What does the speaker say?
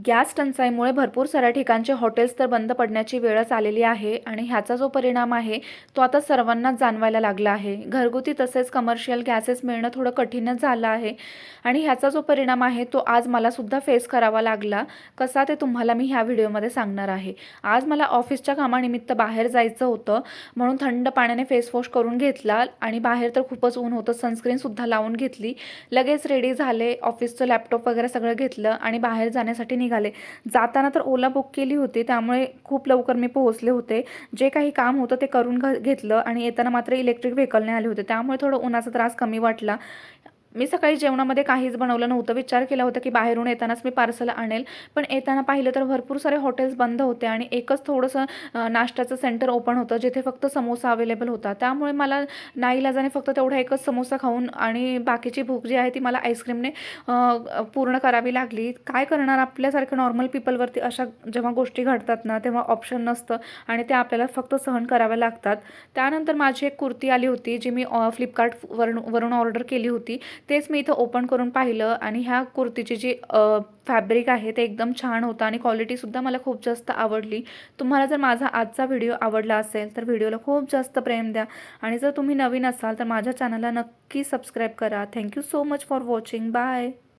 Gas टंचाईमुळे भरपूर साऱ्या ठिकाणचे हॉटेल्स तर बंद पडण्याची वेळच आलेली आहे आणि ह्याचा जो परिणाम आहे तो आता सर्वांनाच जाणवायला लागला आहे। घरगुती तसेच कमर्शियल गॅसेस मिळणं थोडं कठीणच झालं आहे आणि ह्याचा जो परिणाम आहे तो आज मला सुद्धा फेस करावा लागला। कसा ते तुम्हाला मी ह्या व्हिडिओमध्ये सांगणार आहे। आज मला ऑफिसच्या कामानिमित्त बाहेर जायचं होतं म्हणून थंड पाण्याने फेस वॉश करून घेतला आणि बाहेर तर खूपच ऊन होतं, सनस्क्रीन सुद्धा लावून घेतली। लगेच रेडी झाले, ऑफिसचं लॅपटॉप वगैरे सगळं घेतलं आणि बाहेर जाण्यासाठी निघाले। जाताना तर ओला बुक केली होती त्यामुळे खूप लवकर मी पोहोचले होते। जे काही काम होतं ते करून घेतलं आणि येताना मात्र इलेक्ट्रिक व्हेकलने आले होते त्यामुळे थोडं उन्हाचा त्रास कमी वाटला। मी सकाळी जेवणामध्ये काहीच बनवलं नव्हतं, विचार केला होता की बाहेरून येतानाच मी पार्सल आणेल, पण येताना पाहिलं तर भरपूर सारे हॉटेल्स बंद होते आणि एकच थोडंसं नाश्त्याचं सेंटर ओपन होतं जिथे फक्त समोसा अवेलेबल होता। त्यामुळे मला नाईलाजाने फक्त तेवढा एकच समोसा खाऊन आणि बाकीची भूक जी आहे ती मला आईस्क्रीमने पूर्ण करावी लागली। काय करणार, आपल्यासारख्या नॉर्मल पीपलवरती अशा जेव्हा गोष्टी घडतात ना तेव्हा ऑप्शन नसतं आणि ते आपल्याला फक्त सहन कराव्या लागतात। त्यानंतर माझी एक कुर्ती आली होती जी मी फ्लिपकार्टवरून ऑर्डर केली होती। तेच मी इथं ओपन करून पाहिलं आणि ह्या कुर्तीची जी फॅब्रिक आहे ते एकदम छान होतं आणि क्वालिटीसुद्धा मला खूप जास्त आवडली। तुम्हाला जर माझा आजचा व्हिडिओ आवडला असेल तर व्हिडिओला खूप जास्त प्रेम द्या आणि जर तुम्ही नवीन असाल तर माझ्या चॅनलला नक्की सबस्क्राईब करा। Thank you so much for watching. Bye.